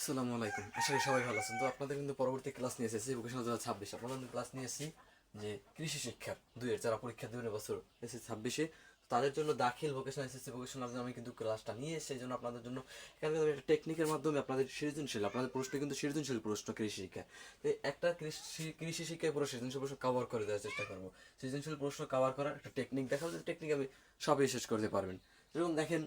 আসসালামু আলাইকুম, আশা করি সবাই ভালো আছেন। তো আপনাদের কিন্তু পরবর্তী ক্লাস নিয়ে এসেছি ভোকেশনাল 2026। আপনাদের কিন্তু ক্লাস নিয়ে এসেছি যে কৃষি শিক্ষার দুইয়ের যারা পরীক্ষা দেবেন বছর এসএসসি 26-এ তাদের জন্য দাখিল ভোকেশনাল এসএসসি ভোকেশনাল আমি কিন্তু ক্লাসটা নিয়ে এসেছি। এই জন্য আপনাদের জন্য এখানে কিন্তু একটা টেকনিকের মাধ্যমে আপনাদের সৃজনশীল আপনাদের প্রশ্ন কিন্তু সৃজনশীল প্রশ্ন কৃষি শিক্ষা। তো একটা কৃষি শিক্ষায় পুরো সৃজনশীল প্রশ্ন কভার করে দেওয়ার চেষ্টা করবো। সৃজনশীল প্রশ্ন কভার করার একটা টেকনিক দেখাবো, যে টেকনিক আমি সবই শেষ করতে পারবেন। যেরকম দেখেন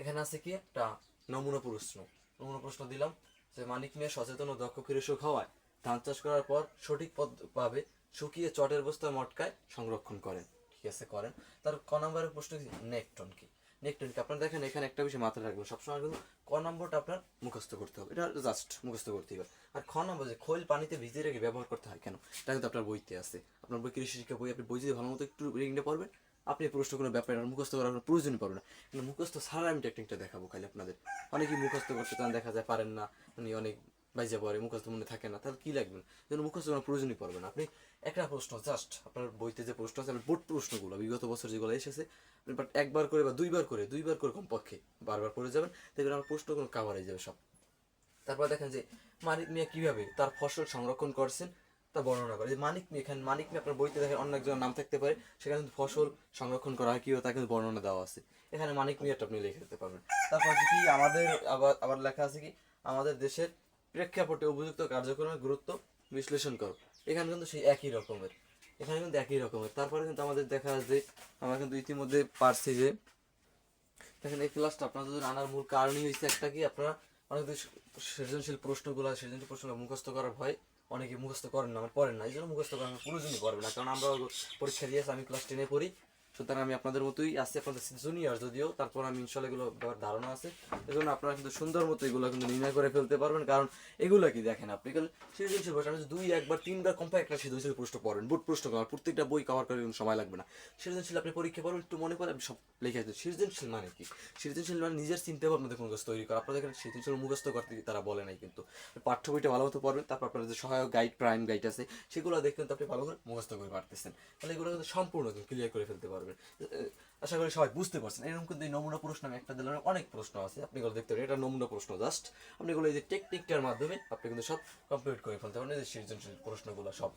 এখানে আছে কি একটা নমুনা প্রশ্ন। নমুনা প্রশ্ন দিলাম যে মানিক মিয়া সচেতন ও দক্ষ কৃষক হওয়ায় ধান চাষ করার পর সঠিক ভাবে শুকিয়ে চটের বস্তায় মটকায় সংরক্ষণ করেন। ঠিক আছে, করেন। তার ক নম্বরের প্রশ্ন কি, নেকটন কি। নেকটন কি আপনারা দেখেন এখানে একটা বিষয় মাথায় রাখবেন, সবসময় কিন্তু ক নম্বরটা আপনার মুখস্থ করতে হবে, এটা জাস্ট মুখস্থ করতে হবে। আর খ নম্বর যে খৈল পানিতে ভিজিয়ে রেখে ব্যবহার করতে হয় কেন, এটা কিন্তু আপনার বইতে আছে। আপনার বই কৃষি শিক্ষা বই, আপনি বই যদি ভালো মতো একটু রিডিংটা পড়বেন আপনি প্রশ্ন কোনো ব্যাপারে মুখস্থ করার কোনো প্রয়োজনই পড়বে না। কিন্তু মুখস্থ ছাড়া আমি টেকনিকটা দেখাবো খালি আপনাদের। অনেকেই মুখস্থ করতে চান, দেখা যায় পারেন না, উনি অনেক বাইজা পড়ে, মুখস্থ মনে থাকে না, তাহলে কি লাগবে না, যেন মুখস্থ করার প্রয়োজনই পড়বে না। আপনি একটা প্রশ্ন জাস্ট আপনার বইতে যে প্রশ্ন আছে, বোর্ড প্রশ্নগুলো বিগত বছর যেগুলো এসেছে আপনি একবার করে বা দুইবার করে কমপক্ষে বারবার পড়ে যাবেন, দেখবেন আমার প্রশ্নগুলো কাভার হয়ে যাবে সব। তারপর দেখেন যে মানিক মিয়া কিভাবে তার ফসল সংরক্ষণ করছেন তা বর্ণনা করে। যে মানিক মিয়া, এখানে মানিক মিয়া আপনার বইতে দেখেন অন্য একজনের নাম থাকতে পারে, সেখানে কিন্তু ফসল সংরক্ষণ করা হয় কিভাবে তা কিন্তু বর্ণনা দেওয়া আছে। এখানে মানিক মিয়াটা আপনি লিখে দিতে পারবেন। তারপর হচ্ছে কি আমাদের আবার আবার লেখা আছে কি আমাদের দেশের প্রেক্ষাপটে উপযুক্ত কার্যক্রমের গুরুত্ব বিশ্লেষণ করো। এখানে কিন্তু সেই একই রকমের, এখানে কিন্তু একই রকমের। তারপরে কিন্তু আমাদের দেখা যায় যে আমরা কিন্তু ইতিমধ্যে পারছি যে দেখেন এই ক্লাসটা আপনাদের আনার মূল কারণই হয়েছে একটা কি, আপনারা অনেক সৃজনশীল প্রশ্নগুলো মুখস্থ করার ভয় অনেকে মুখস্থ করেন না, পড়েন না। এই জন্য মুখস্থ করার প্রয়োজনই পড়বে না, কারণ আমরা পরীক্ষা দিয়েছি, আমি ক্লাস 10-এ পড়ি, সুতরাং আমি আপনাদের মতোই আছি, আপনাদের জুনিয়র যদিও, তারপর আমি ইনশাল্লাহ এগুলো ধারণা আছে। এই জন্য আপনারা কিন্তু সুন্দর মতো এগুলো কিন্তু নির্ণয় করে ফেলতে পারবেন। কারণ এগুলো কি দেখেন আপনি সৃজনশীল প্রশ্ন আপনি দুই একবার তিনবার কমপ্লিট একটা সৃজনশীল প্রশ্ন পড়েন, বোর্ড প্রশ্ন করার প্রত্যেকটা বই কভার করে কিন্তু সময় লাগবে না। সৃজনশীল আপনি পরীক্ষা পড়বেন, একটু মনে করে আপনি সব লিখে দেন। সৃজনশীল মানে কি, সৃজনশীল মানে নিজের চিন্তা ভাবনা দেখুন মুখস্থ তৈরি করা। আপনাদের এখানে সৃজনশীল মুখস্থ করতে তারা বলে নাই, কিন্তু পাঠ্য বইটা ভালো মতো পড়বেন, তারপর আপনাদের যে সহায়ক গাইড প্রাইম গাইড আছে সেগুলো দেখে কিন্তু আপনি ভালো করে মুখস্থ করে পারতেছেন, তাহলে এগুলো কিন্তু সম্পূর্ণ ক্লিয়ার করে ফেলতে পারবেন। আশা করি সবাই বুঝতে পারছেন। এরকম কিন্তু এই নমুনা প্রশ্ন আমি একটা দিলাম, অনেক প্রশ্ন আছে, আপনি এগুলো দেখতে পারেন। এটা নমুনা প্রশ্ন জাস্ট, আপনি এগুলো এই যে টেকনিকটার মাধ্যমে আপনি কিন্তু সব কমপ্লিট করে ফেলতে পারেন, এই যে সৃজনশীল প্রশ্নগুলো সব।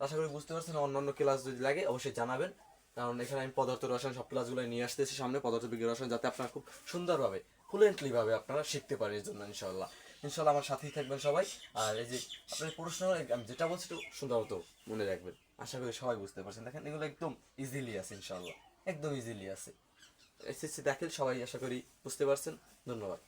আশা করি বুঝতে পারছেন। অন্যান্য ক্লাস যদি লাগে অবশ্যই জানাবেন, কারণ এখানে আমি পদার্থ রসায়ন সব ক্লাসগুলো নিয়ে আসতেছি সামনে, পদার্থ বিজ্ঞান রসায়ন, যাতে আপনারা খুব সুন্দরভাবে ফ্লুয়েন্টলি ভাবে আপনারা শিখতে পারেন। এই জন্য ইনশাল্লাহ ইনশাল্লাহ আমার সাথেই থাকবেন সবাই। আর এই যে আপনার প্রশ্ন আমি যেটা বলছি একটু সুন্দর মতো মনে রাখবেন। আশা করি সবাই বুঝতে পারছেন। দেখেন এগুলো একদম ইজিলি আছে, ইনশাল্লাহ একদম ইজিলি আছে। এসএসসি দাখিল সবাই আশা করি বুঝতে পারছেন। ধন্যবাদ।